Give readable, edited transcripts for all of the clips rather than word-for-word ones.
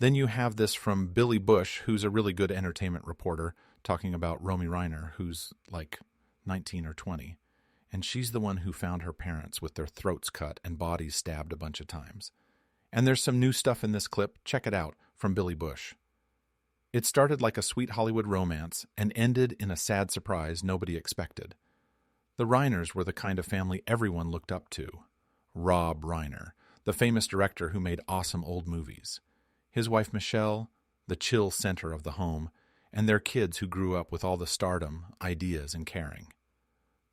Then you have this from Billy Bush, who's a really good entertainment reporter, talking about Romy Reiner, who's like 19 or 20. And she's the one who found her parents with their throats cut and bodies stabbed a bunch of times. And there's some new stuff in this clip. Check it out, from Billy Bush. It started like a sweet Hollywood romance and ended in a sad surprise nobody expected. The Reiners were the kind of family everyone looked up to. Rob Reiner, the famous director who made awesome old movies. His wife Michelle, the chill center of the home, and their kids who grew up with all the stardom, ideas, and caring.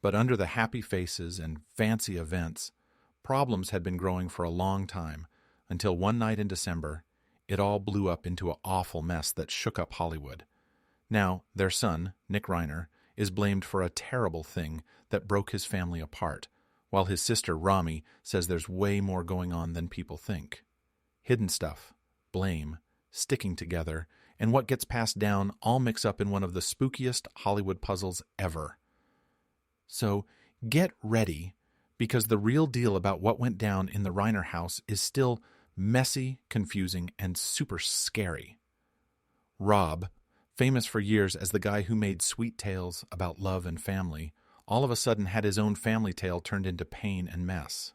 But under the happy faces and fancy events, problems had been growing for a long time, until one night in December, it all blew up into an awful mess that shook up Hollywood. Now, their son, Nick Reiner, is blamed for a terrible thing that broke his family apart, while his sister, Romy, says there's way more going on than people think. Hidden stuff, blame, sticking together, and what gets passed down all mix up in one of the spookiest Hollywood puzzles ever. So, get ready, because the real deal about what went down in the Reiner house is still messy, confusing, and super scary. Rob, famous for years as the guy who made sweet tales about love and family, all of a sudden had his own family tale turned into pain and mess.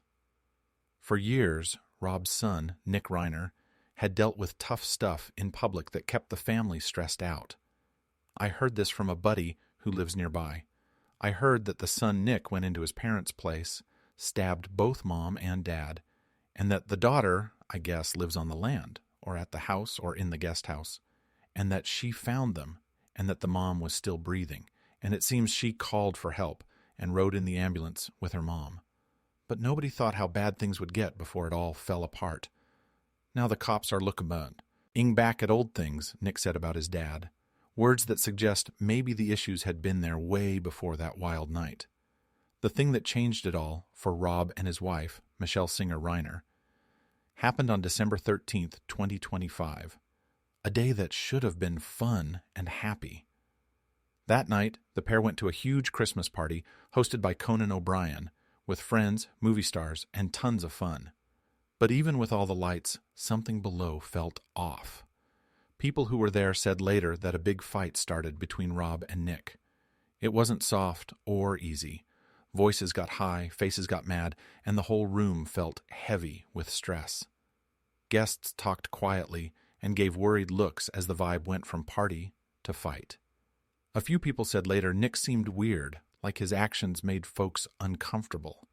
For years, Rob's son, Nick Reiner, had dealt with tough stuff in public that kept the family stressed out. I heard this from a buddy who lives nearby. I heard that the son Nick went into his parents' place, stabbed both mom and dad, and that the daughter, I guess, lives on the land, or at the house, or in the guest house, and that she found them, and that the mom was still breathing, and it seems she called for help and rode in the ambulance with her mom. But nobody thought how bad things would get before it all fell apart. Now the cops are looking back at old things, Nick said about his dad. Words that suggest maybe the issues had been there way before that wild night. The thing that changed it all for Rob and his wife, Michelle Singer Reiner, happened on December 13th, 2025, a day that should have been fun and happy. That night, the pair went to a huge Christmas party hosted by Conan O'Brien, with friends, movie stars, and tons of fun. But even with all the lights, something below felt off. People who were there said later that a big fight started between Rob and Nick. It wasn't soft or easy. Voices got high, faces got mad, and the whole room felt heavy with stress. Guests talked quietly and gave worried looks as the vibe went from party to fight. A few people said later Nick seemed weird, like his actions made folks uncomfortable.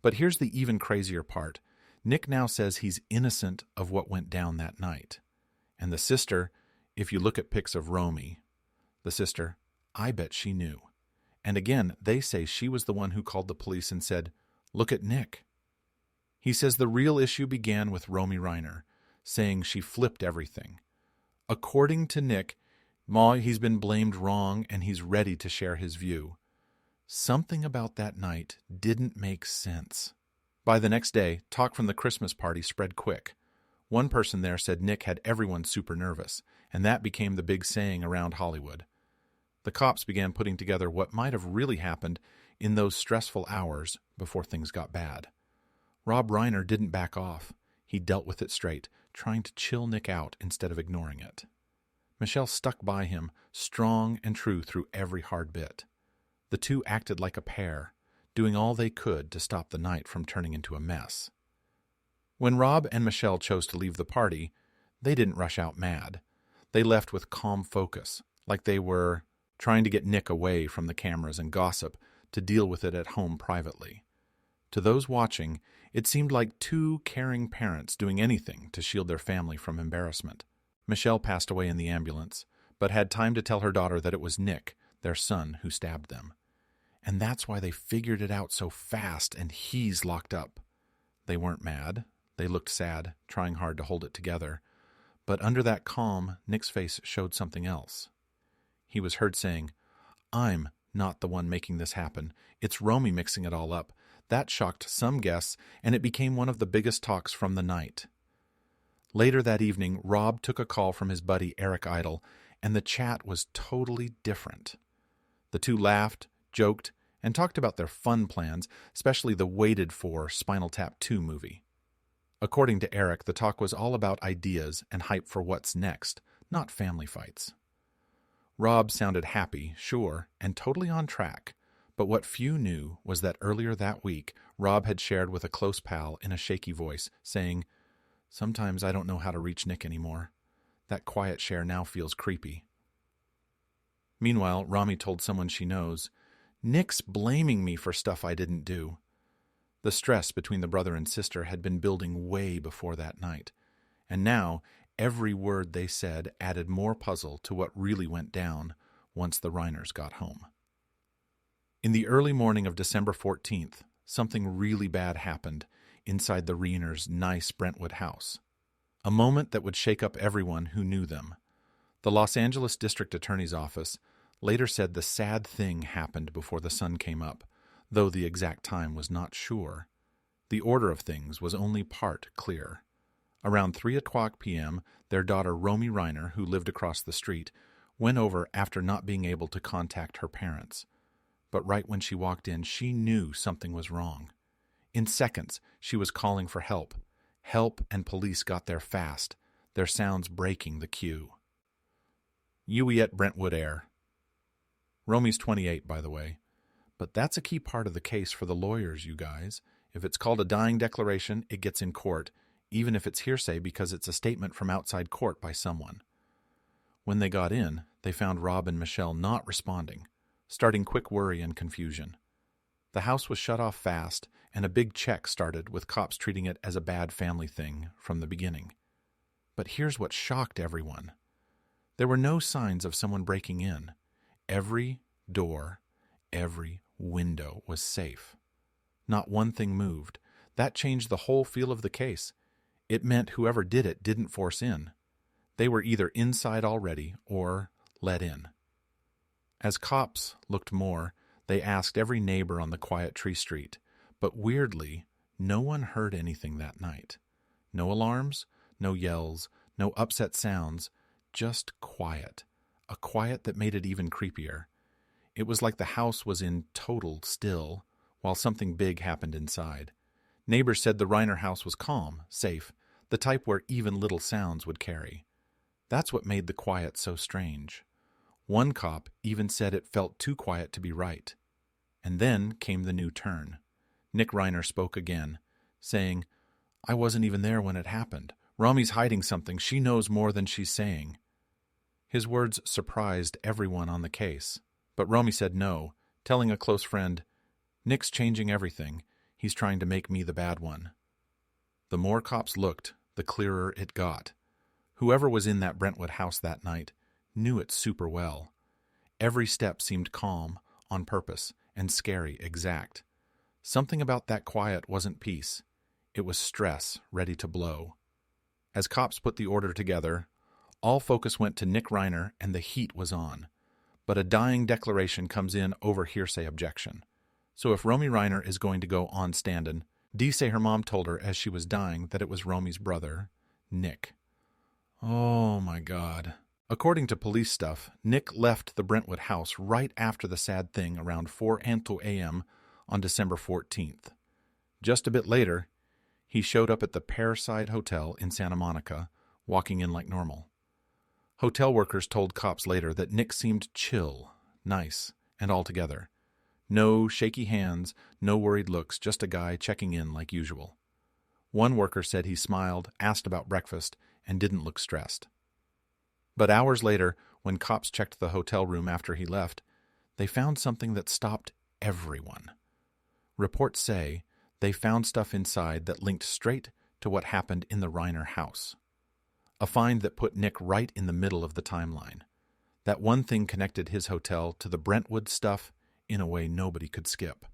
But here's the even crazier part. Nick now says he's innocent of what went down that night. And the sister, if you look at pics of Romy, the sister, I bet she knew. And again, they say she was the one who called the police and said, "Look at Nick." He says the real issue began with Romy Reiner, saying she flipped everything. According to Nick, he's been blamed wrong and he's ready to share his view. Something about that night didn't make sense. By the next day, talk from the Christmas party spread quick. One person there said Nick had everyone super nervous, and that became the big saying around Hollywood. The cops began putting together what might have really happened in those stressful hours before things got bad. Rob Reiner didn't back off. He dealt with it straight, trying to chill Nick out instead of ignoring it. Michelle stuck by him, strong and true through every hard bit. The two acted like a pair, doing all they could to stop the night from turning into a mess. When Rob and Michelle chose to leave the party, they didn't rush out mad. They left with calm focus, like they were trying to get Nick away from the cameras and gossip to deal with it at home privately. To those watching, it seemed like two caring parents doing anything to shield their family from embarrassment. Michelle passed away in the ambulance, but had time to tell her daughter that it was Nick, their son, who stabbed them. And that's why they figured it out so fast and he's locked up. They weren't mad. They looked sad, trying hard to hold it together. But under that calm, Nick's face showed something else. He was heard saying, "I'm not the one making this happen. It's Romy mixing it all up." That shocked some guests, and it became one of the biggest talks from the night. Later that evening, Rob took a call from his buddy Eric Idle, and the chat was totally different. The two laughed, joked, and talked about their fun plans, especially the waited-for Spinal Tap 2 movie. According to Eric, the talk was all about ideas and hype for what's next, not family fights. Rob sounded happy, sure, and totally on track, but what few knew was that earlier that week, Rob had shared with a close pal in a shaky voice, saying, "Sometimes I don't know how to reach Nick anymore. That quiet share now feels creepy." Meanwhile, Rami told someone she knows, "Nick's blaming me for stuff I didn't do." The stress between the brother and sister had been building way before that night, and now every word they said added more puzzle to what really went down once the Reiners got home. In the early morning of December 14th, something really bad happened inside the Reiners' nice Brentwood house. A moment that would shake up everyone who knew them. The Los Angeles District Attorney's Office later said the sad thing happened before the sun came up, though the exact time was not sure. The order of things was only part clear. Around 3:00 p.m., their daughter Romy Reiner, who lived across the street, went over after not being able to contact her parents. But right when she walked in, she knew something was wrong. In seconds, she was calling for help. Help and police got there fast, their sounds breaking the queue. Yui at Brentwood Air. Romy's 28, by the way. But that's a key part of the case for the lawyers, you guys. If it's called a dying declaration, it gets in court, even if it's hearsay because it's a statement from outside court by someone. When they got in, they found Rob and Michelle not responding, starting quick worry and confusion. The house was shut off fast, and a big check started with cops treating it as a bad family thing from the beginning. But here's what shocked everyone. There were no signs of someone breaking in. Every door, every window was safe. Not one thing moved. That changed the whole feel of the case. It meant whoever did it didn't force in. They were either inside already or let in. As cops looked more, they asked every neighbor on the quiet Tree Street, but weirdly, no one heard anything that night. No alarms, no yells, no upset sounds, just quiet. A quiet that made it even creepier. It was like the house was in total still, while something big happened inside. Neighbors said the Reiner house was calm, safe, the type where even little sounds would carry. That's what made the quiet so strange. One cop even said it felt too quiet to be right. And then came the new turn. Nick Reiner spoke again, saying, "I wasn't even there when it happened. Romy's hiding something. She knows more than she's saying." His words surprised everyone on the case, but Romy said no, telling a close friend, "Nick's changing everything. He's trying to make me the bad one." The more cops looked, the clearer it got. Whoever was in that Brentwood house that night knew it super well. Every step seemed calm, on purpose, and scary, exact. Something about that quiet wasn't peace. It was stress ready to blow. As cops put the order together, all focus went to Nick Reiner and the heat was on. But a dying declaration comes in over hearsay objection. So if Romy Reiner is going to go on standin', Dee say her mom told her as she was dying that it was Romy's brother, Nick. Oh my God. According to police stuff, Nick left the Brentwood house right after the sad thing around 4 a.m. on December 14th. Just a bit later, he showed up at the Pearside Hotel in Santa Monica, walking in like normal. Hotel workers told cops later that Nick seemed chill, nice, and all together. No shaky hands, no worried looks, just a guy checking in like usual. One worker said he smiled, asked about breakfast, and didn't look stressed. But hours later, when cops checked the hotel room after he left, they found something that stopped everyone. Reports say they found stuff inside that linked straight to what happened in the Reiner house. A find that put Nick right in the middle of the timeline. That one thing connected his hotel to the Brentwood stuff in a way nobody could skip.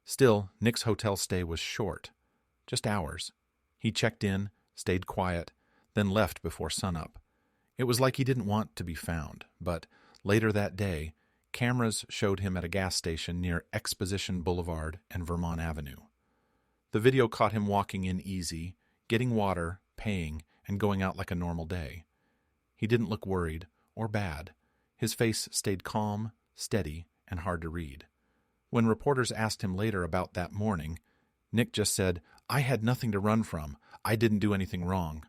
Still, Nick's hotel stay was short, just hours. He checked in, stayed quiet, then left before sunup. It was like he didn't want to be found, but later that day, cameras showed him at a gas station near Exposition Boulevard and Vermont Avenue. The video caught him walking in easy, getting water, paying, and going out like a normal day. He didn't look worried or bad. His face stayed calm, steady, and hard to read. When reporters asked him later about that morning, Nick just said, "I had nothing to run from. I didn't do anything wrong.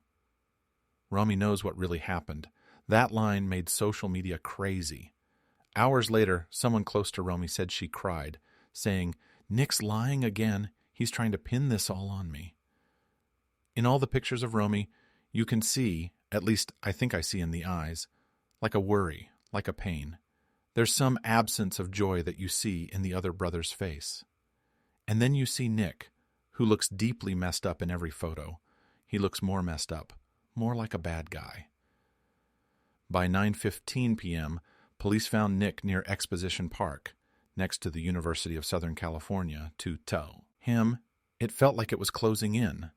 Romy knows what really happened. That line made social media crazy. Hours later, someone close to Romy said she cried, saying, "Nick's lying again. He's trying to pin this all on me." In all the pictures of Romy, you can see, at least I think I see in the eyes, like a worry, like a pain. There's some absence of joy that you see in the other brother's face. And then you see Nick, who looks deeply messed up in every photo. He looks more messed up, more like a bad guy. By 9:15 p.m., police found Nick near Exposition Park, next to the University of Southern California, to tow him. It felt like it was closing in.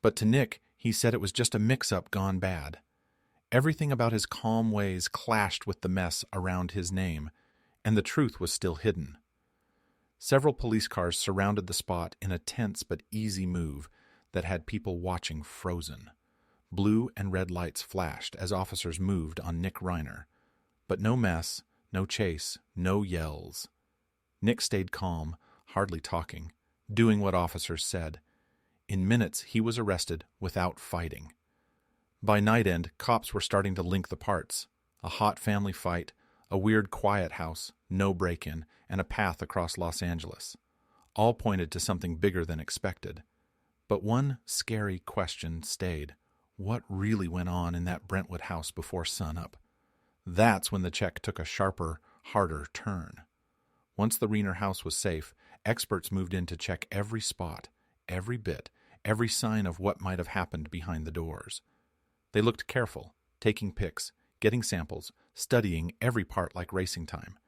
But to Nick, he said it was just a mix-up gone bad. Everything about his calm ways clashed with the mess around his name, and the truth was still hidden. Several police cars surrounded the spot in a tense but easy move that had people watching frozen. Blue and red lights flashed as officers moved on Nick Reiner. But no mess, no chase, no yells. Nick stayed calm, hardly talking, doing what officers said. In minutes, he was arrested without fighting. By night end, cops were starting to link the parts. A hot family fight, a weird quiet house, no break-in, and a path across Los Angeles. All pointed to something bigger than expected. But one scary question stayed. What really went on in that Brentwood house before sunup? That's when the check took a sharper, harder turn. Once the Reiner house was safe, experts moved in to check every spot, every bit, every sign of what might have happened behind the doors. They looked careful, taking pics, getting samples, studying every part like racing time.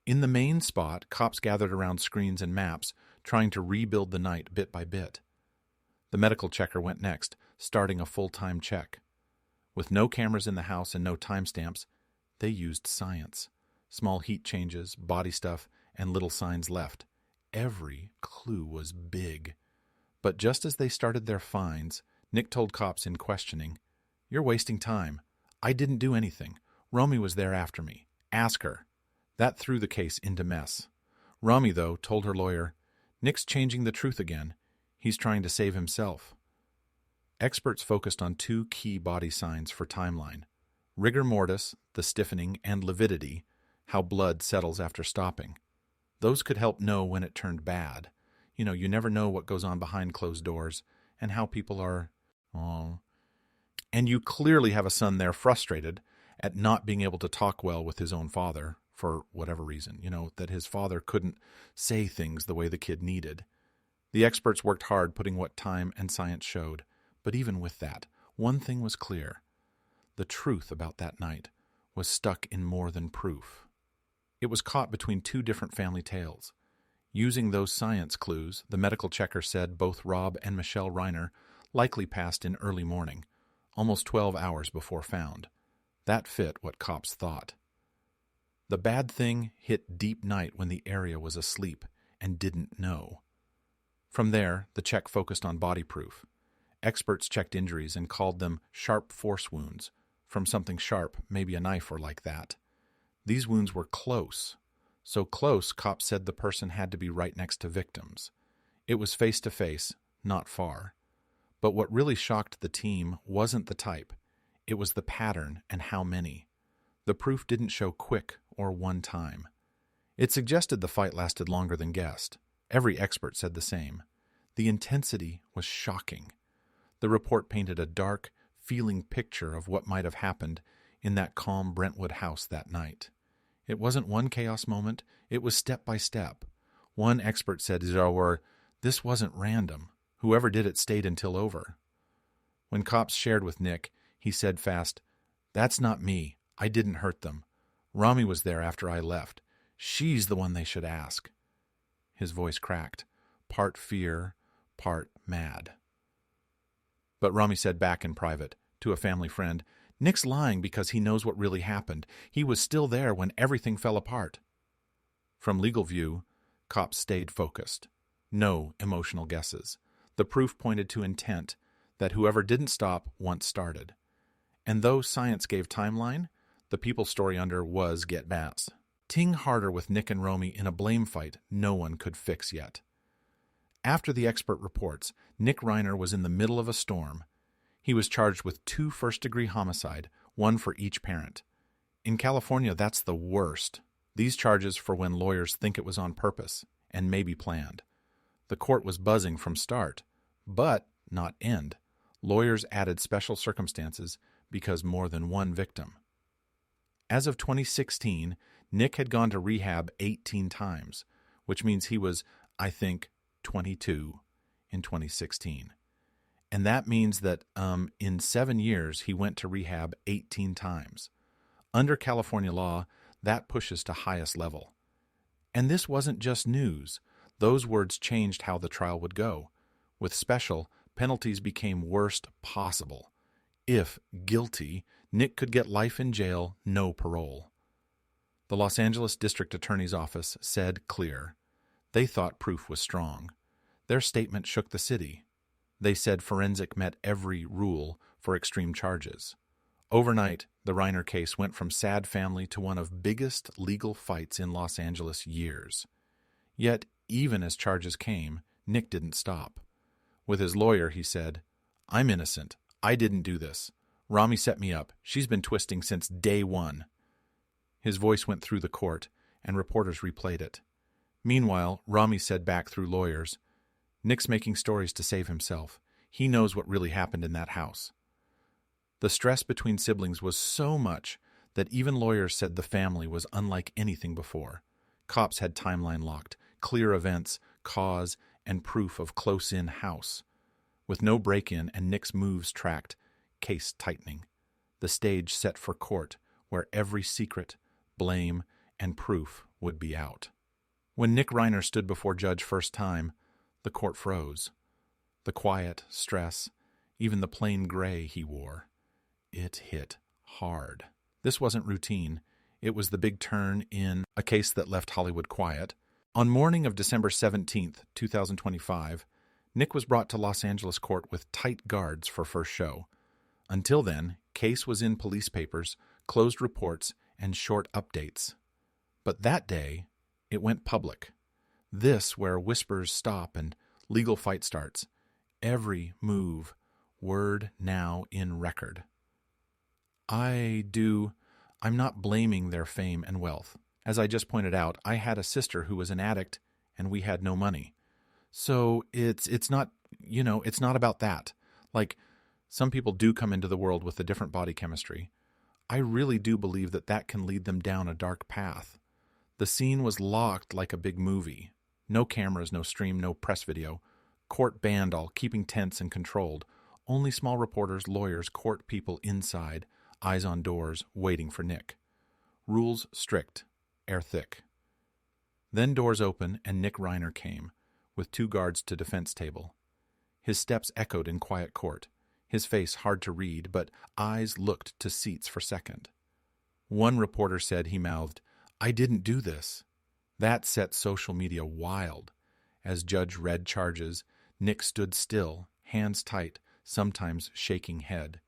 In the main spot, cops gathered around screens and maps, trying to rebuild the night bit by bit. The medical checker went next, starting a full-time check. With no cameras in the house and no timestamps, they used science. Small heat changes, body stuff, and little signs left. Every clue was big. But just as they started their finds, Nick told cops in questioning, "You're wasting time. I didn't do anything. Romy was there after me. Ask her." That threw the case into mess. Romy, though, told her lawyer, "Nick's changing the truth again. He's trying to save himself." Experts focused on two key body signs for timeline: rigor mortis, the stiffening, and lividity, how blood settles after stopping. Those could help know when it turned bad. You never know what goes on behind closed doors and how people are. Oh. And you clearly have a son there frustrated at not being able to talk well with his own father for whatever reason, that his father couldn't say things the way the kid needed. The experts worked hard putting what time and science showed, but even with that, one thing was clear. The truth about that night was stuck in more than proof. It was caught between two different family tales. Using those science clues, the medical checker said both Rob and Michelle Reiner likely passed in early morning, almost 12 hours before found. That fit what cops thought. The bad thing hit deep night when the area was asleep and didn't know. From there, the check focused on body proof. Experts checked injuries and called them sharp force wounds, from something sharp, maybe a knife or like that. These wounds were close. So close, cops said the person had to be right next to victims. It was face-to-face, not far. But what really shocked the team wasn't the type. It was the pattern and how many. The proof didn't show quick or one time. It suggested the fight lasted longer than guessed. Every expert said the same. The intensity was shocking. The report painted a dark, feeling picture of what might have happened in that calm Brentwood house that night. It wasn't one chaos moment, it was step by step. One expert said, "This wasn't random. Whoever did it stayed until over." When cops shared with Nick, he said fast, "That's not me. I didn't hurt them. Romy was there after I left. She's the one they should ask." His voice cracked, part fear, part mad. But Romy said back in private, to a family friend, "Nick's lying because he knows what really happened. He was still there when everything fell apart." From legal view, cops stayed focused. No emotional guesses. The proof pointed to intent, that whoever didn't stop once started. And though science gave timeline, the people's story under was get mass. Ting harder with Nick and Romy in a blame fight no one could fix yet. After the expert reports, Nick Reiner was in the middle of a storm. He was charged with 2 first-degree homicide, one for each parent. In California, that's the worst. These charges for when lawyers think it was on purpose and maybe planned. The court was buzzing from start, but not end. Lawyers added special circumstances because more than one victim. As of 2016, Nick had gone to rehab 18 times, which means he was, I think, 22 in 2016. And that means that in 7 years, he went to rehab 18 times. Under California law, that pushes to highest level. And this wasn't just news. Those words changed how the trial would go. With special, penalties became worst possible. If guilty, Nick could get life in jail, no parole. The Los Angeles District Attorney's Office said clear. They thought proof was strong. Their statement shook the city. They said forensic met every rule for extreme charges. Overnight, the Reiner case went from sad family to one of biggest legal fights in Los Angeles years. Yet, even as charges came, Nick didn't stop. With his lawyer, he said, "I'm innocent. I didn't do this. Rami set me up. She's been twisting since day one." His voice went through the court, and reporters replayed it. Meanwhile, Rami said back through lawyers, "Nick's making stories to save himself. He knows what really happened in that house." The stress between siblings was so much that even lawyers said the family was unlike anything before. Cops had timeline locked, clear events, cause, and proof of close-in house. With no break-in and Nick's moves tracked, case tightening. The stage set for court, where every secret, blame, and proof would be out. When Nick Reiner stood before judge first time, the court froze. The quiet, stress, even the plain gray he wore. It hit hard. This wasn't routine. It was the big turn in a case that left Hollywood quiet. On morning of December 17th, 2025, Nick was brought to Los Angeles court with tight guards for first show. Until then, case was in police papers, closed reports, and short updates. But that day, it went public. This where whispers stop and legal fight starts. Every move, word now in record. I'm not blaming their fame and wealth. As I just pointed out, I had a sister who was an addict and we had no money. So it's not about that. Like, some people do come into the world with a different body chemistry. I really do believe that can lead them down a dark path. The scene was locked like a big movie. No cameras, no stream, no press video. Court banned all, keeping tense and controlled. Only small reporters, lawyers, court people inside, eyes on doors, waiting for Nick. Rules strict, air thick. Then doors open and Nick Reiner came, with 2 guards to defense table. His steps echoed in quiet court, his face hard to read, but eyes looked to seats for second. One reporter said, he mouthed, "I didn't do this." That set social media wild. As judge read charges, Nick stood still, hands tight, sometimes shaking head.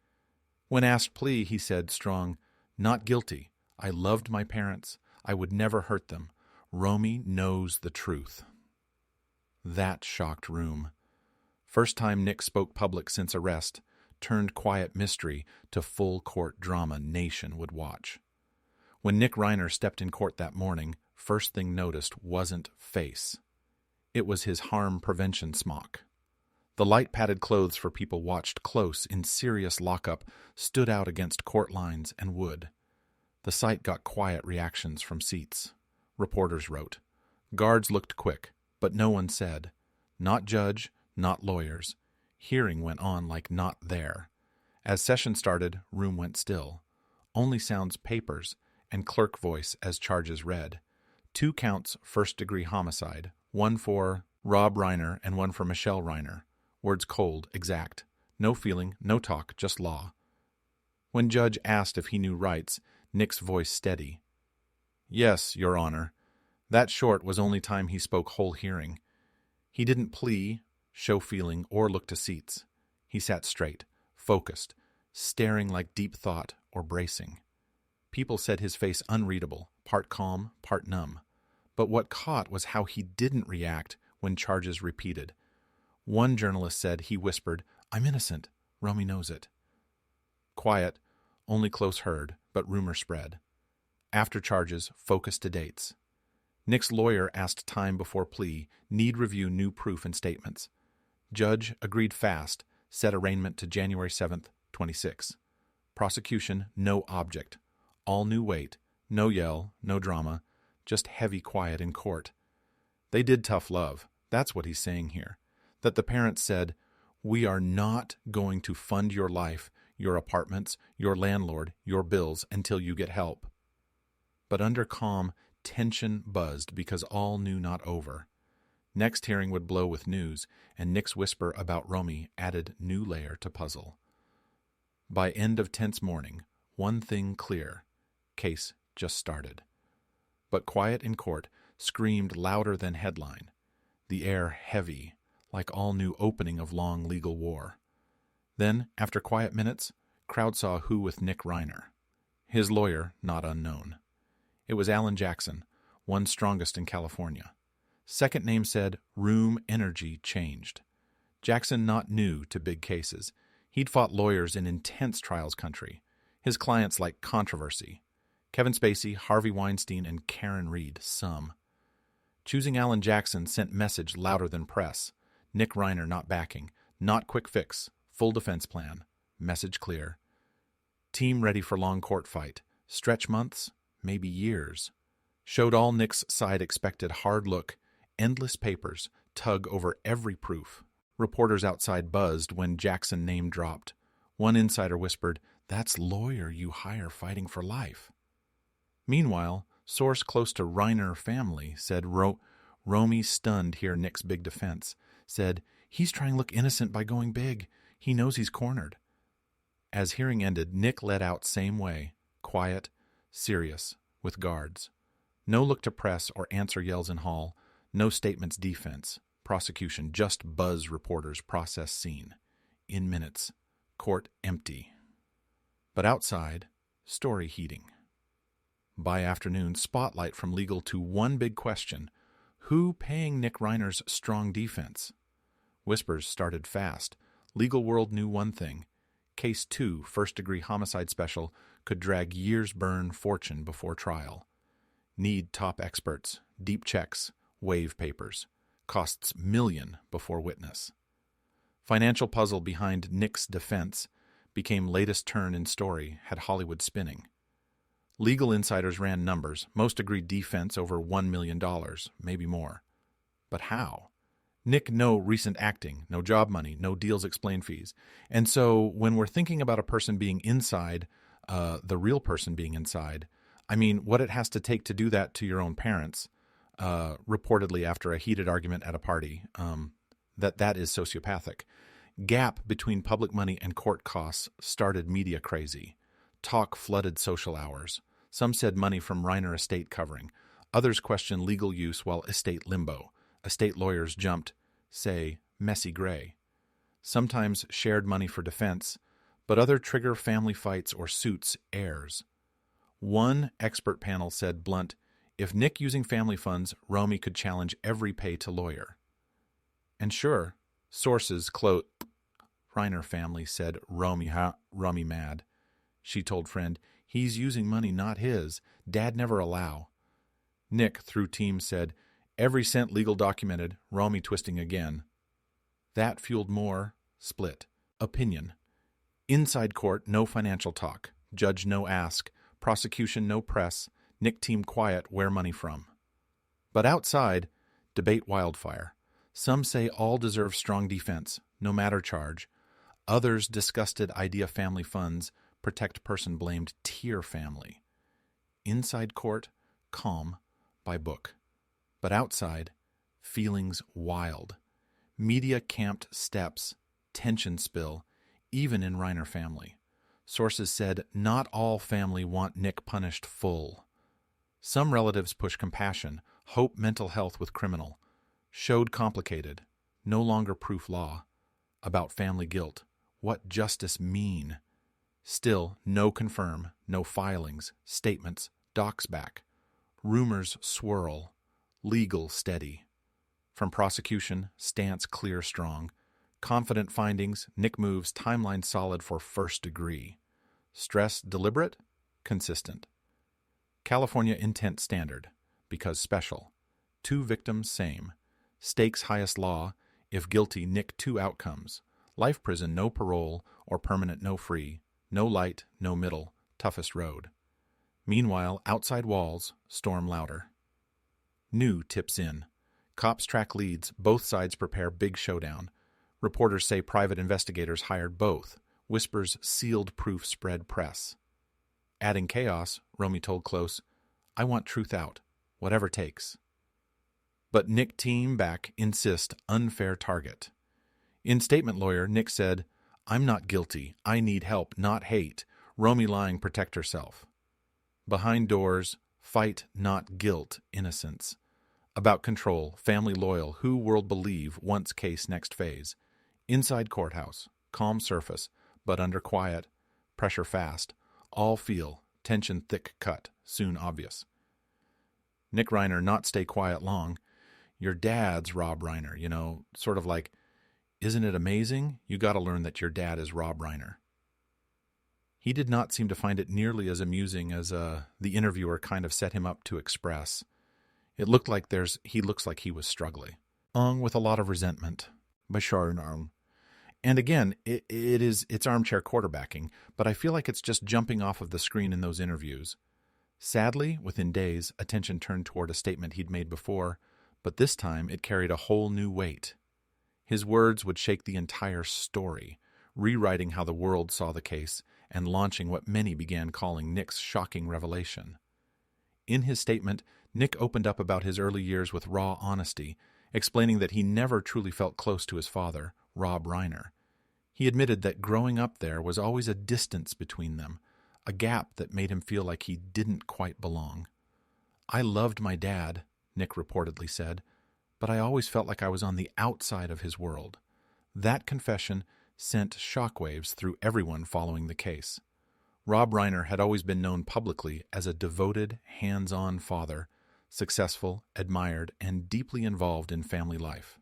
When asked plea, he said, strong, "Not guilty. I loved my parents. I would never hurt them. Romy knows the truth." That shocked room. First time Nick spoke public since arrest, turned quiet mystery to full court drama nation would watch. When Nick Reiner stepped in court that morning, first thing noticed wasn't face. It was his harm prevention smock. The light-padded clothes for people watched close in serious lockup stood out against court lines and wood. The sight got quiet reactions from seats. Reporters wrote. Guards looked quick, but no one said. Not judge, not lawyers. Hearing went on like not there. As session started, room went still. Only sounds papers and clerk voice as charges read. 2 counts first-degree homicide, one for Rob Reiner and one for Michelle Reiner. Words cold, exact. No feeling, no talk, just law. When judge asked if he knew rights, Nick's voice steady. "Yes, Your Honor." That short was only time he spoke whole hearing. He didn't plea, show feeling, or look to seats. He sat straight, focused, staring like deep thought or bracing. People said his face unreadable, part calm, part numb. But what caught was how he didn't react when charges repeated. One journalist said he whispered, "I'm innocent. Romy knows it." Quiet, only close heard, but rumor spread. After charges, focus to dates. Nick's lawyer asked time before plea, need review new proof and statements. Judge agreed fast, set arraignment to January 7th, 26. Prosecution, no object. All new weight, no yell, no drama, just heavy quiet in court. They did tough love. That's what he's saying here. That the parents said, "We are not going to fund your life, your apartments, your landlord, your bills until you get help." But under calm, tension buzzed because all knew not over. Next hearing would blow with news, and Nick's whisper about Romy added new layer to puzzle. By end of tense morning, one thing clear. Case just started. But quiet in court screamed louder than headline. The air heavy, like all new opening of long legal war. Then, after quiet minutes, crowd saw who with Nick Reiner. His lawyer, not unknown. It was Alan Jackson, one strongest in California. Second name said, room energy changed. Jackson not new to big cases. He'd fought lawyers in intense trials country. His clients like controversy. Kevin Spacey, Harvey Weinstein, and Karen Reed, some. Choosing Alan Jackson sent message louder than press. Nick Reiner not backing. Not quick fix. Full defense plan. Message clear. Team ready for long court fight. Stretch months, maybe years. Showed all Nick's side expected hard look. Endless papers, tug over every proof. Reporters outside buzzed when Jackson name dropped. One insider whispered, "That's lawyer you hire fighting for life." Meanwhile, source close to Reiner family said Romy stunned hear Nick's big defense. Said, "He's trying to look innocent by going big. He knows he's cornered." As hearing ended, Nick let out same way, quiet, serious, with guards. No look to press or answer yells in hall. No statements defense. Prosecution just buzz reporters process scene. In minutes. Court empty. But outside, story heating. By afternoon, spotlight from legal to one big question. Who paying Nick Reiner's strong defense? Whispers started fast. Legal world knew one thing. Case 2, first-degree homicide special, could drag years burn fortune before trial. Need top experts, deep checks, waive papers. Costs million before witness. Financial puzzle behind Nick's defense became latest turn in story, had Hollywood spinning. Legal insiders ran numbers. Most agreed defense over $1 million, maybe more. But how? Nick no recent acting, no job money, no deals explain fees. And so when we're thinking about a person being inside, the real person being inside, I mean, what it has to take to do that to your own parents, reportedly after a heated argument at a party, that is sociopathic. Gap between public money and court costs started media crazy. Talk flooded social hours. Some said money from Reiner estate covering. Others questioned legal use while estate limbo. Estate lawyers jumped, say, messy gray. Sometimes shared money for defense, but other trigger family fights or suits heirs. One expert panel said blunt, if Nick using family funds, Romy could challenge every pay to lawyer. And sure, sources Reiner family said Romy mad. She told friend, he's using money not his. Dad never allow. Nick, through team, said, every cent legal documented, Romy twisting again. That fueled more split. Opinion. Inside court, no financial talk. Judge no ask. Prosecution no press. Nick team quiet, where money from? But outside, debate wildfire. Some say all deserve strong defense, no matter charge. Others disgusted idea family funds, protect person blamed tier family. Inside court, calm, by book. But outside, feelings wild. Media camped steps, tension spill, even in Reiner family. Sources said not all family want Nick punished full. Some relatives push compassion, hope mental health with criminal. Showed complicated, no longer proof law. About family guilt, what justice mean? Still, no confirm, no filings, statements, docs back. Rumors swirl, legal steady. From prosecution, stance clear, strong. Confident findings, Nick moves, timeline solid for first degree. Stress deliberate, consistent. California intent standard, because special. 2 victims same. Stakes highest law, if guilty, Nick 2 outcomes. Life prison, no parole, or permanent no free. No light, no middle, toughest road. Meanwhile, outside walls, storm louder. New tips in. Cops track leads, both sides prepare big showdown. Reporters say private investigators hired both. Whispers sealed proof spread press. Adding chaos, Romy told Close, I want truth out, whatever takes. But Nick team back insist unfair target. In statement lawyer, Nick said, I'm not guilty. I need help, not hate. Romy lying protect herself. Behind doors, fight not guilt, innocence. About control, family loyal, who world believe, once case next phase. Inside courthouse, calm surface, but under quiet, pressure fast. All feel, tension thick cut, soon obvious. Nick Reiner not stay quiet long. Your dad's Rob Reiner, sort of like, isn't it amazing? You got to learn that your dad is Rob Reiner. He did not seem to find it nearly as amusing as the interviewer kind of set him up to express. It looked like he looks like he was struggling. With a lot of resentment. By Sharon. And again, it's armchair quarterbacking, but I feel like it's just jumping off of the screen in those interviews. Sadly, within days, attention turned toward a statement he'd made before, but this time it carried a whole new weight. His words would shake the entire story, rewriting how the world saw the case and launching what many began calling Nick's shocking revelation. In his statement, Nick opened up about his early years with raw honesty, explaining that he never truly felt close to his father, Rob Reiner. He admitted that growing up there was always a distance between them, a gap that made him feel like he didn't quite belong. I loved my dad, Nick reportedly said, but I always felt like I was on the outside of his world. That confession sent shockwaves through everyone following the case. Rob Reiner had always been known publicly as a devoted, hands-on father, successful, admired, and deeply involved in family life.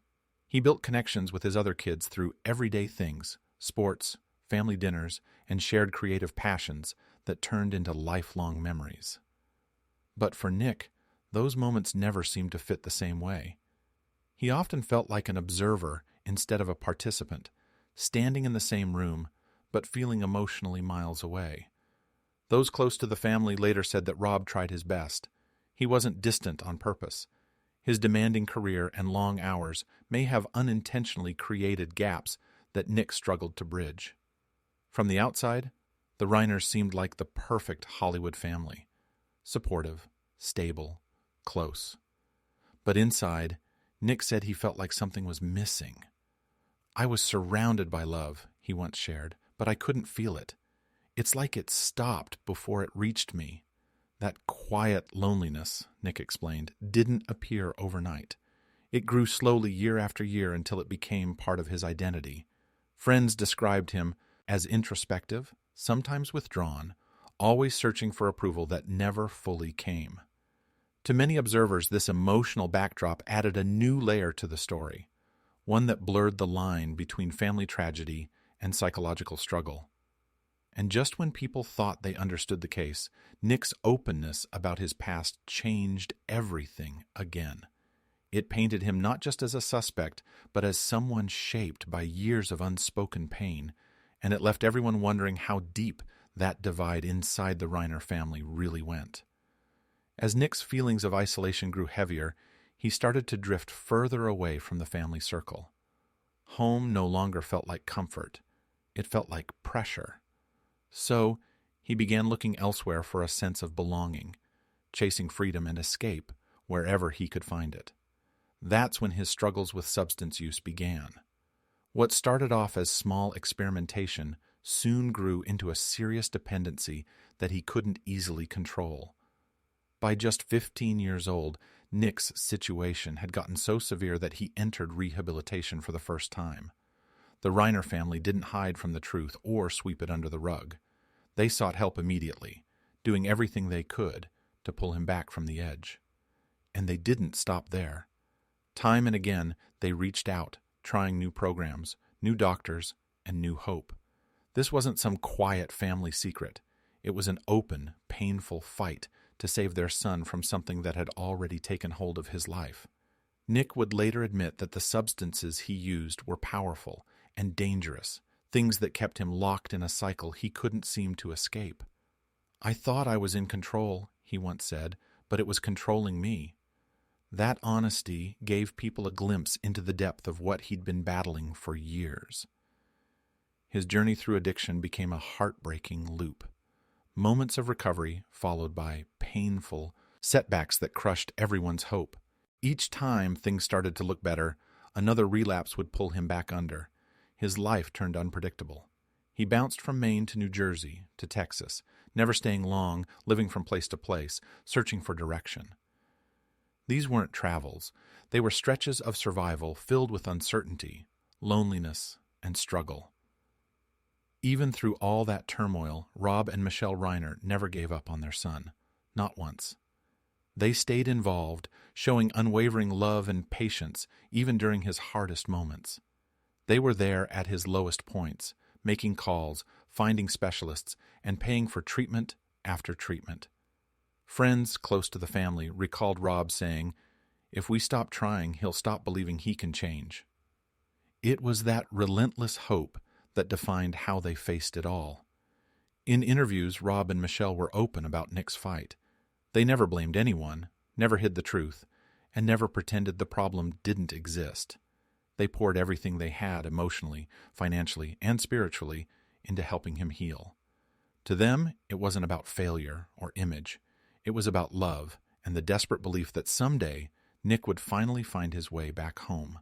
He built connections with his other kids through everyday things, sports, family dinners, and shared creative passions that turned into lifelong memories. But for Nick, those moments never seemed to fit the same way. He often felt like an observer instead of a participant, standing in the same room, but feeling emotionally miles away. Those close to the family later said that Rob tried his best. He wasn't distant on purpose. His demanding career and long hours may have unintentionally created gaps that Nick struggled to bridge. From the outside, the Reiners seemed like the perfect Hollywood family. Supportive, stable, close. But inside, Nick said he felt like something was missing. I was surrounded by love, he once shared, but I couldn't feel it. It's like it stopped before it reached me. That quiet loneliness, Nick explained, didn't appear overnight. It grew slowly year after year until it became part of his identity. Friends described him as introspective, sometimes withdrawn, always searching for approval that never fully came. To many observers, this emotional backdrop added a new layer to the story, one that blurred the line between family tragedy and psychological struggle. And just when people thought they understood the case, Nick's openness about his past changed everything again. It painted him not just as a suspect, but as someone shaped by years of unspoken pain, and it left everyone wondering how deep that divide inside the Reiner family really went. As Nick's feelings of isolation grew heavier, he started to drift further away from the family circle. Home no longer felt like comfort. It felt like pressure. So, he began looking elsewhere for a sense of belonging, chasing freedom and escape wherever he could find it. That's when his struggles with substance use began. What started off as small experimentation soon grew into a serious dependency that he couldn't easily control. By just 15 years old, Nick's situation had gotten so severe that he entered rehabilitation for the first time. The Reiner family didn't hide from the truth or sweep it under the rug. They sought help immediately, doing everything they could to pull him back from the edge. And they didn't stop there. Time and again, they reached out, trying new programs, new doctors, and new hope. This wasn't some quiet family secret. It was an open, painful fight to save their son from something that had already taken hold of his life. Nick would later admit that the substances he used were powerful and dangerous, things that kept him locked in a cycle he couldn't seem to escape. "I thought I was in control," he once said, "but it was controlling me." That honesty gave people a glimpse into the depth of what he'd been battling for years. His journey through addiction became a heartbreaking loop. Moments of recovery followed by painful setbacks that crushed everyone's hope. Each time things started to look better, another relapse would pull him back under. His life turned unpredictable. He bounced from Maine to New Jersey to Texas, never staying long, living from place to place, searching for direction. These weren't travels. They were stretches of survival filled with uncertainty, loneliness, and struggle. Even through all that turmoil, Rob and Michelle Reiner never gave up on their son. Not once. They stayed involved, showing unwavering love and patience even during his hardest moments. They were there at his lowest points, making calls, finding specialists, and paying for treatment after treatment. Friends close to the family recalled Rob saying, "If we stop trying, he'll stop believing he can change." It was that relentless hope that defined how they faced it all. In interviews, Rob and Michelle were open about Nick's fight. They never blamed anyone, never hid the truth, and never pretended the problem didn't exist. They poured everything they had emotionally, financially, and spiritually into helping him heal. To them, it wasn't about failure or image. It was about love and the desperate belief that someday Nick would finally find his way back home.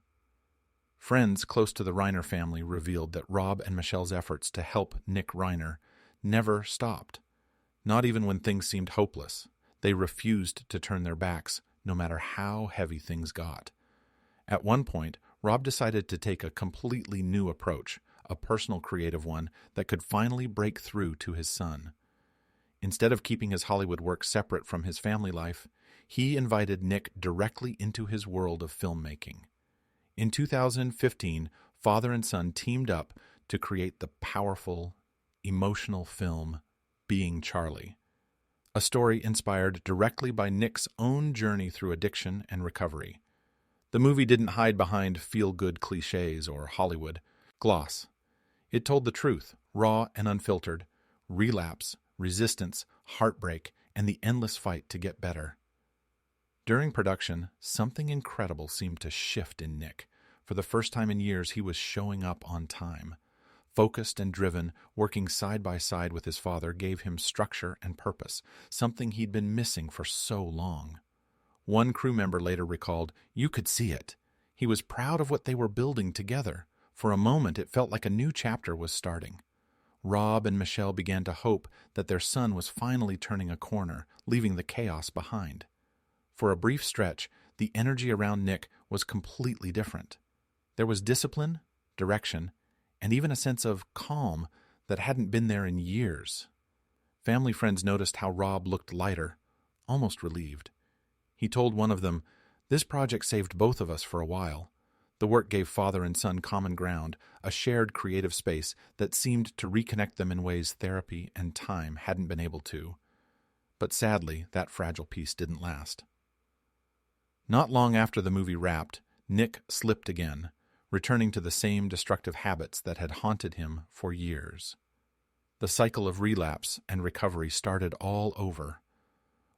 Friends close to the Reiner family revealed that Rob and Michelle's efforts to help Nick Reiner never stopped. Not even when things seemed hopeless. They refused to turn their backs, no matter how heavy things got. At one point, Rob decided to take a completely new approach, a personal creative one that could finally break through to his son. Instead of keeping his Hollywood work separate from his family life, he invited Nick directly into his world of filmmaking. In 2015, father and son teamed up to create the powerful, emotional film Being Charlie, a story inspired directly by Nick's own journey through addiction and recovery. The movie didn't hide behind feel-good cliches or Hollywood gloss. It told the truth, raw and unfiltered, relapse, resistance, heartbreak, and the endless fight to get better. During production, something incredible seemed to shift in Nick. For the first time in years, he was showing up on time. Focused and driven, working side by side with his father gave him structure and purpose, something he'd been missing for so long. One crew member later recalled, "You could see it. He was proud of what they were building together. For a moment, it felt like a new chapter was starting." Rob and Michelle began to hope that their son was finally turning a corner, leaving the chaos behind. For a brief stretch, the energy around Nick was completely different. There was discipline, direction, and even a sense of calm that hadn't been there in years. Family friends noticed how Rob looked lighter, almost relieved. He told one of them, "This project saved both of us for a while." The work gave father and son common ground, a shared creative space that seemed to reconnect them in ways therapy and time hadn't been able to. But sadly, that fragile piece didn't last. Not long after the movie wrapped, Nick slipped again, returning to the same destructive habits that had haunted him for years. The cycle of relapse and recovery started all over.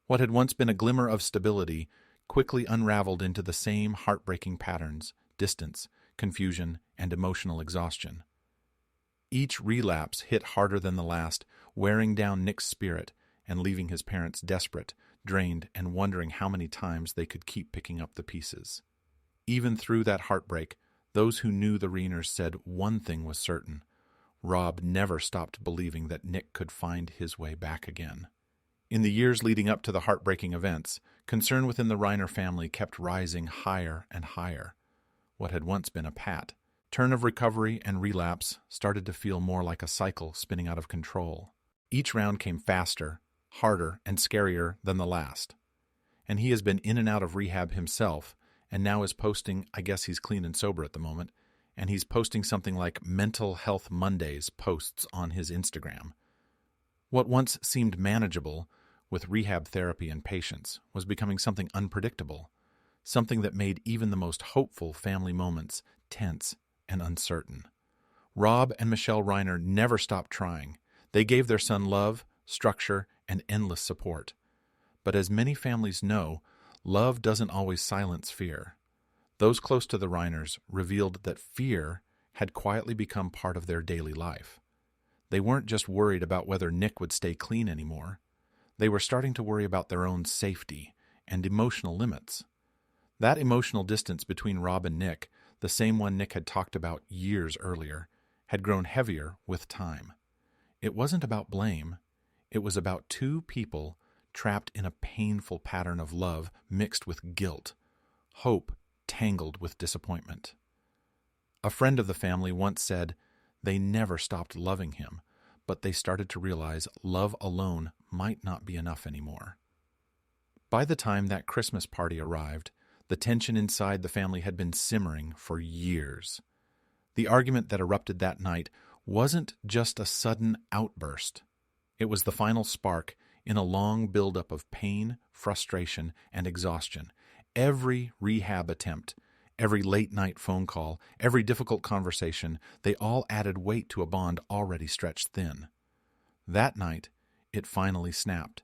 What had once been a glimmer of stability quickly unraveled into the same heartbreaking patterns: distance, confusion, and emotional exhaustion. Each relapse hit harder than the last, wearing down Nick's spirit and leaving his parents desperate, drained, and wondering how many times they could keep picking up the pieces. Even through that heartbreak, those who knew the Reiners said one thing was certain: Rob never stopped believing that Nick could find his way back again. In the years leading up to the heartbreaking events, concern within the Reiner family kept rising higher and higher. What had once been a pat turn of recovery and relapse started to feel more like a cycle spinning out of control. Each round came faster, harder, and scarier than the last. And he has been in and out of rehab himself and now is posting, I guess he's clean and sober at the moment, and he's posting something like Mental Health Mondays posts on his Instagram. What once seemed manageable with rehab therapy and patience was becoming something unpredictable, something that made even the most hopeful family moments tense and uncertain. Rob and Michelle Reiner never stopped trying. They gave their son love, structure, and endless support. But as many families know, love doesn't always silence fear. Those close to the Reiners revealed that fear had quietly become part of their daily life. They weren't just worried about whether Nick would stay clean anymore. They were starting to worry about their own safety and emotional limits. That emotional distance between Rob and Nick, the same one Nick had talked about years earlier, had grown heavier with time. It wasn't about blame. It was about two people trapped in a painful pattern of love mixed with guilt, hope tangled with disappointment. A friend of the family once said they never stopped loving him, but they started to realize love alone might not be enough anymore. By the time that Christmas party arrived, the tension inside the family had been simmering for years. The argument that erupted that night wasn't just a sudden outburst. It was the final spark in a long buildup of pain, frustration, and exhaustion. Every rehab attempt, every late-night phone call, every difficult conversation, they all added weight to a bond already stretched thin. That night, it finally snapped.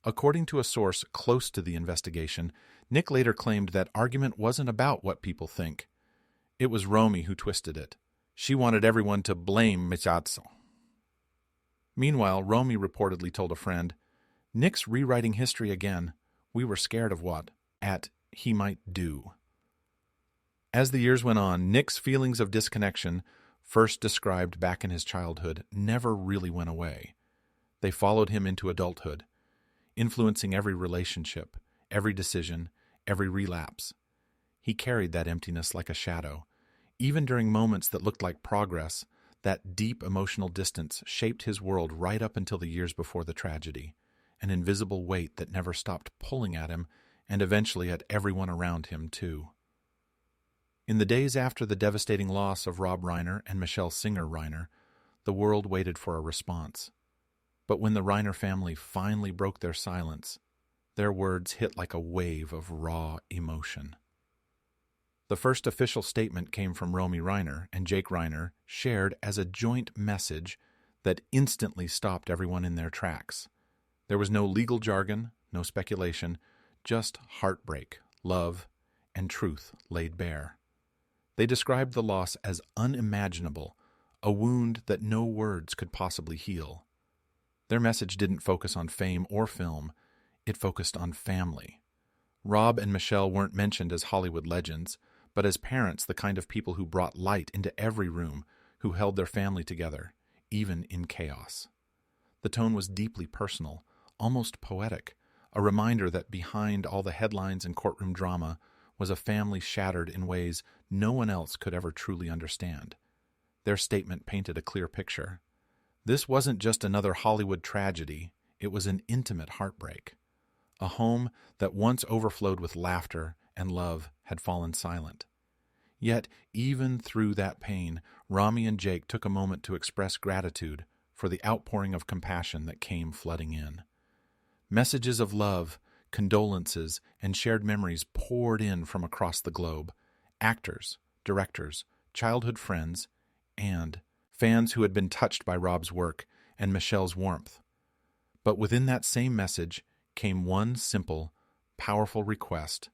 According to a source close to the investigation, Nick later claimed that argument wasn't about what people think. It was Romy who twisted it. She wanted everyone to blame Micazzo. Meanwhile, Romy reportedly told a friend, "Nick's rewriting history again. We were scared of what he might do." As the years went on, Nick's feelings of disconnection, first described back in his childhood, never really went away. They followed him into adulthood, influencing every relationship, every decision, every relapse. He carried that emptiness like a shadow. Even during moments that looked like progress, that deep emotional distance shaped his world right up until the years before the tragedy, an invisible weight that never stopped pulling at him and eventually at everyone around him, too. In the days after the devastating loss of Rob Reiner and Michelle Singer Reiner, the world waited for a response. But when the Reiner family finally broke their silence, their words hit like a wave of raw emotion. The first official statement came from Romy Reiner and Jake Reiner, shared as a joint message that instantly stopped everyone in their tracks. There was no legal jargon, no speculation, just heartbreak, love, and truth laid bare. They described the loss as unimaginable, a wound that no words could possibly heal. Their message didn't focus on fame or film, it focused on family. Rob and Michelle weren't mentioned as Hollywood legends, but as parents, the kind of people who brought light into every room, who held their family together, even in chaos. The tone was deeply personal, almost poetic, a reminder that behind all the headlines and courtroom drama was a family shattered in ways no one else could ever truly understand. Their statement painted a clear picture. This wasn't just another Hollywood tragedy, it was an intimate heartbreak. A home that once overflowed with laughter and love had fallen silent. Yet, even through that pain, Romy and Jake took a moment to express gratitude for the outpouring of compassion that came flooding in. Messages of love, condolences, and shared memories poured in from across the globe. Actors, directors, childhood friends, and fans who had been touched by Rob's work and Michelle's warmth. But within that same message came one simple, powerful request: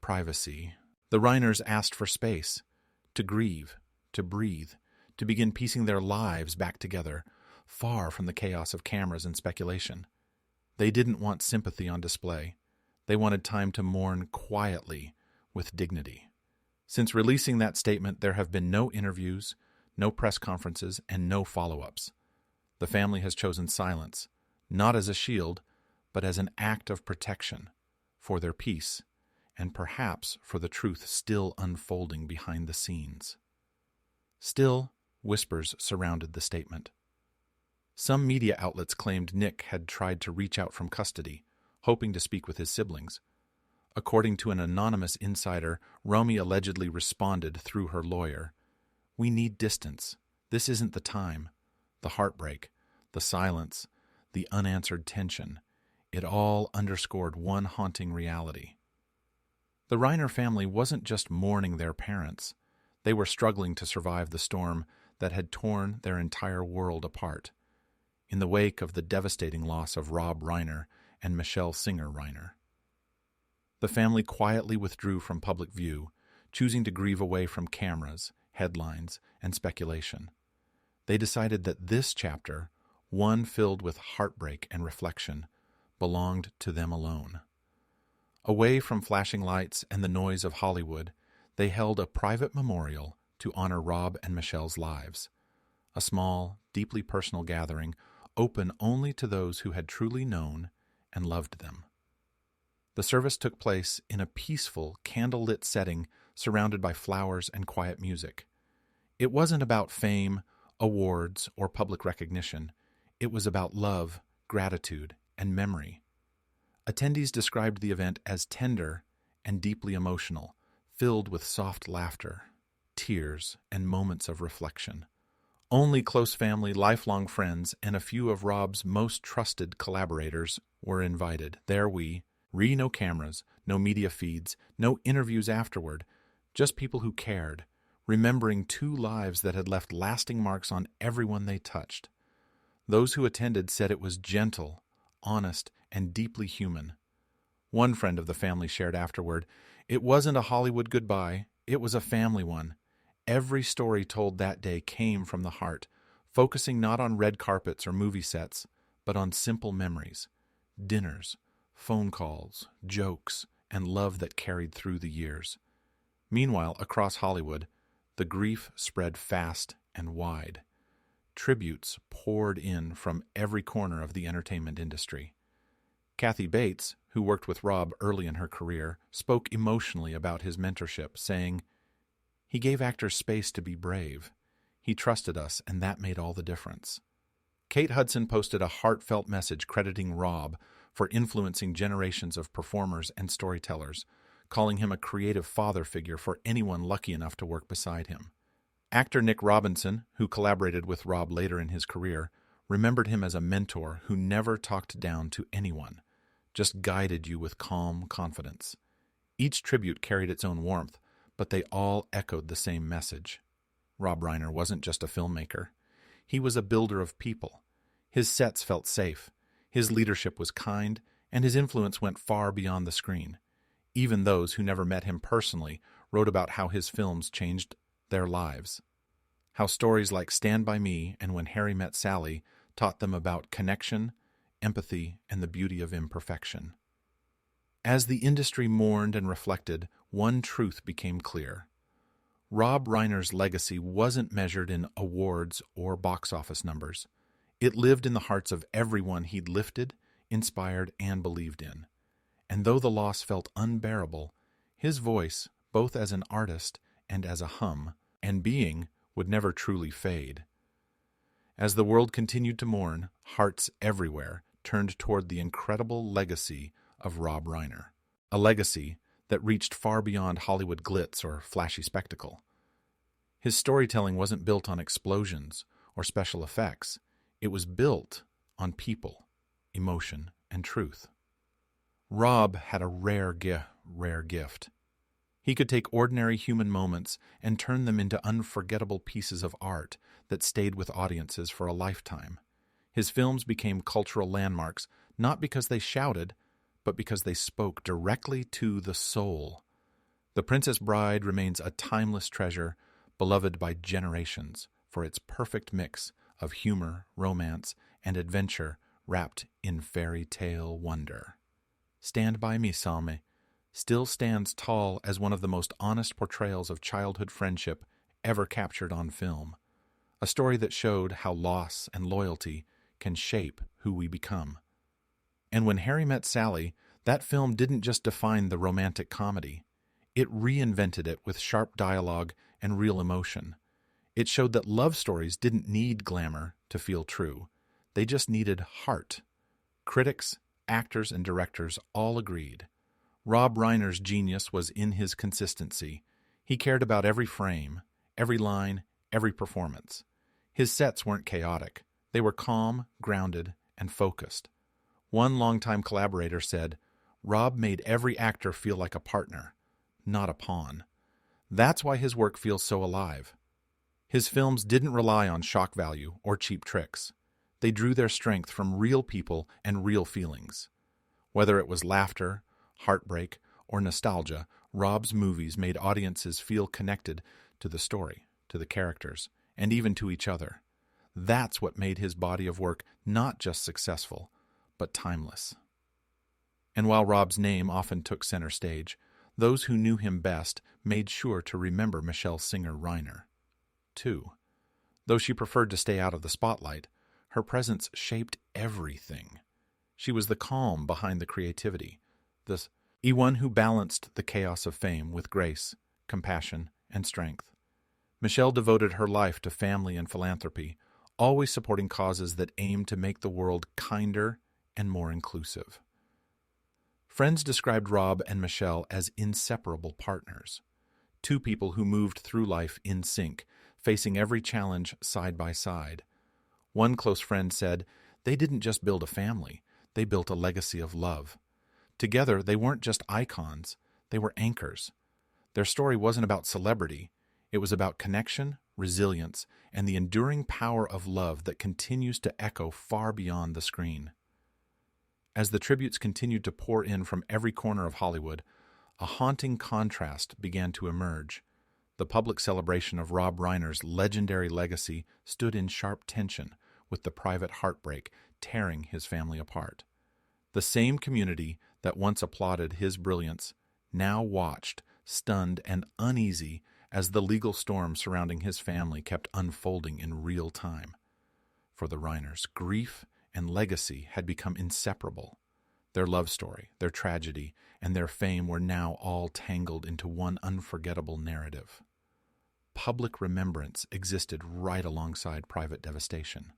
privacy. The Reiners asked for space, to grieve, to breathe, to begin piecing their lives back together, far from the chaos of cameras and speculation. They didn't want sympathy on display. They wanted time to mourn quietly, with dignity. Since releasing that statement, there have been no interviews, no press conferences, and no follow-ups. The family has chosen silence, not as a shield, but as an act of protection, for their peace, and perhaps for the truth still unfolding behind the scenes. Still, whispers surrounded the statement. Some media outlets claimed Nick had tried to reach out from custody, hoping to speak with his siblings. According to an anonymous insider, Romy allegedly responded through her lawyer, "We need distance. This isn't the time." The heartbreak, the silence, the unanswered tension, it all underscored one haunting reality. The Reiner family wasn't just mourning their parents. They were struggling to survive the storm that had torn their entire world apart. In the wake of the devastating loss of Rob Reiner and Michelle Singer Reiner, the family quietly withdrew from public view, choosing to grieve away from cameras, headlines, and speculation. They decided that this chapter, one filled with heartbreak and reflection, belonged to them alone. Away from flashing lights and the noise of Hollywood, they held a private memorial to honor Rob and Michelle's lives. A small, deeply personal gathering, open only to those who had truly known and loved them. The service took place in a peaceful, candle-lit setting surrounded by flowers and quiet music. It wasn't about fame, awards, or public recognition. It was about love, gratitude, and memory. Attendees described the event as tender and deeply emotional, filled with soft laughter, tears, and moments of reflection. Only close family, lifelong friends, and a few of Rob's most trusted collaborators were invited. There no cameras, no media feeds, no interviews afterward, just people who cared, remembering two lives that had left lasting marks on everyone they touched. Those who attended said it was gentle, honest, and deeply human. One friend of the family shared afterward, "It wasn't a Hollywood goodbye, it was a family one. Every story told that day came from the heart, focusing not on red carpets or movie sets, but on simple memories, dinners, phone calls, jokes, and love that carried through the years." Meanwhile, across Hollywood, the grief spread fast and wide. Tributes poured in from every corner of the entertainment industry. Kathy Bates, who worked with Rob early in her career, spoke emotionally about his mentorship, saying, "He gave actors space to be brave. He trusted us, and that made all the difference." Kate Hudson posted a heartfelt message crediting Rob for influencing generations of performers and storytellers, calling him a creative father figure for anyone lucky enough to work beside him. Actor Nick Robinson, who collaborated with Rob later in his career, remembered him as a mentor who never talked down to anyone, just guided you with calm confidence. Each tribute carried its own warmth, but they all echoed the same message. Rob Reiner wasn't just a filmmaker. He was a builder of people. His sets felt safe, his leadership was kind, and his influence went far beyond the screen. Even those who never met him personally wrote about how his films changed their lives. How stories like Stand By Me and When Harry Met Sally taught them about connection, empathy, and the beauty of imperfection. As the industry mourned and reflected, one truth became clear. Rob Reiner's legacy wasn't measured in awards or box office numbers. It lived in the hearts of everyone he'd lifted, inspired, and believed in. And though the loss felt unbearable, his voice, both as an artist and as a hum and being, would never truly fade. As the world continued to mourn, hearts everywhere turned toward the incredible legacy of Rob Reiner, a legacy that reached far beyond Hollywood glitz or flashy spectacle. His storytelling wasn't built on explosions or special effects. It was built on people, emotion, and truth. Rob had a rare gift. He could take ordinary human moments and turn them into unforgettable pieces of art that stayed with audiences for a lifetime. His films became cultural landmarks, not because they shouted, but because they spoke directly to the soul. The Princess Bride remains a timeless treasure, beloved by generations for its perfect mix of humor, romance, and adventure wrapped in fairy tale wonder. Stand By Me, Salme still stands tall as one of the most honest portrayals of childhood friendship ever captured on film, a story that showed how loss and loyalty can shape who we become. And When Harry Met Sally, that film didn't just define the romantic comedy. It reinvented it with sharp dialogue and real emotion. It showed that love stories didn't need glamour to feel true. They just needed heart. Critics, actors, and directors all agreed. Rob Reiner's genius was in his consistency. He cared about every frame, every line, every performance. His sets weren't chaotic. They were calm, grounded, and focused. One longtime collaborator said, "Rob made every actor feel like a partner, not a pawn." That's why his work feels so alive. His films didn't rely on shock value or cheap tricks. They drew their strength from real people and real feelings. Whether it was laughter, heartbreak, or nostalgia, Rob's movies made audiences feel connected to the story, to the characters, and even to each other. That's what made his body of work not just successful, but timeless. And while Rob's name often took center stage, those who knew him best made sure to remember Michelle Singer Reiner, too. Though she preferred to stay out of the spotlight, her presence shaped everything. She was the calm behind the creativity, the one who balanced the chaos of fame with grace, compassion, and strength. Michelle devoted her life to family and philanthropy, always supporting causes that aimed to make the world kinder and more inclusive. Friends described Rob and Michelle as inseparable partners, two people who moved through life in sync, facing every challenge side by side. One close friend said, "They didn't just build a family, they built a legacy of love." Together, they weren't just icons, they were anchors. Their story wasn't about celebrity, it was about connection, resilience, and the enduring power of love that continues to echo far beyond the screen. As the tributes continued to pour in from every corner of Hollywood, a haunting contrast began to emerge. The public celebration of Rob Reiner's legendary legacy stood in sharp tension with the private heartbreak tearing his family apart. The same community that once applauded his brilliance now watched, stunned and uneasy, as the legal storm surrounding his family kept unfolding in real time. For the Reiners, grief and legacy had become inseparable. Their love story, their tragedy, and their fame were now all tangled into one unforgettable narrative. Public remembrance existed right alongside private devastation.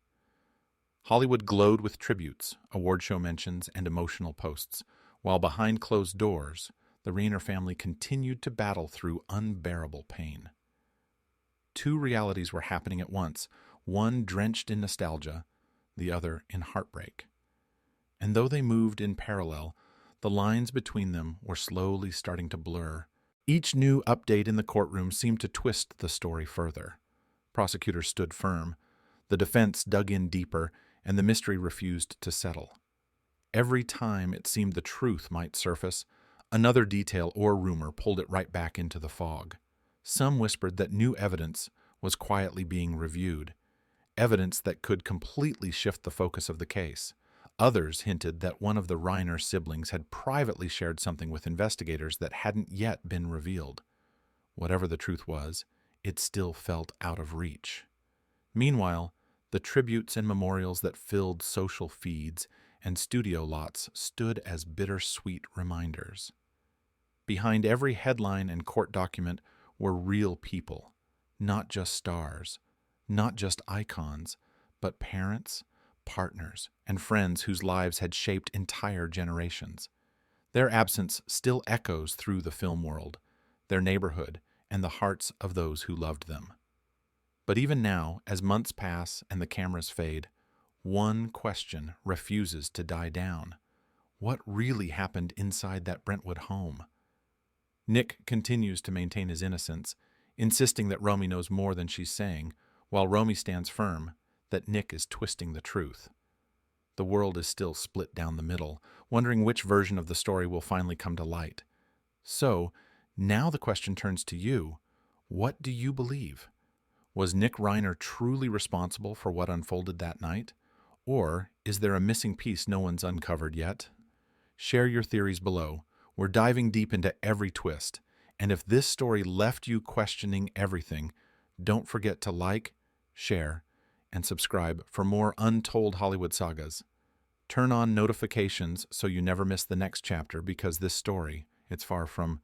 Hollywood glowed with tributes, award show mentions, and emotional posts, while behind closed doors, the Reiner family continued to battle through unbearable pain. Two realities were happening at once, one drenched in nostalgia, the other in heartbreak. And though they moved in parallel, the lines between them were slowly starting to blur. Each new update in the courtroom seemed to twist the story further. Prosecutors stood firm, the defense dug in deeper, and the mystery refused to settle. Every time it seemed the truth might surface, another detail or rumor pulled it right back into the fog. Some whispered that new evidence was quietly being reviewed, evidence that could completely shift the focus of the case. Others hinted that one of the Reiner siblings had privately shared something with investigators that hadn't yet been revealed. Whatever the truth was, it still felt out of reach. Meanwhile, the tributes and memorials that filled social feeds and studio lots stood as bittersweet reminders. Behind every headline and court document were real people, not just stars, not just icons, but parents, partners, and friends whose lives had shaped entire generations. Their absence still echoes through the film world, their neighborhood, and the hearts of those who loved them. But even now, as months pass and the cameras fade, one question refuses to die down. What really happened inside that Brentwood home? Nick continues to maintain his innocence, insisting that Romy knows more than she's saying, while Romy stands firm that Nick is twisting the truth. The world is still split down the middle, wondering which version of the story will finally come to light. So, now the question turns to you. What do you believe? Was Nick Reiner truly responsible for what unfolded that night? Or is there a missing piece no one's uncovered yet? Share your theories below. We're diving deep into every twist. And if this story left you questioning everything, don't forget to like, share, and subscribe for more untold Hollywood sagas. Turn on notifications so you never miss the next chapter, because this story, it's far from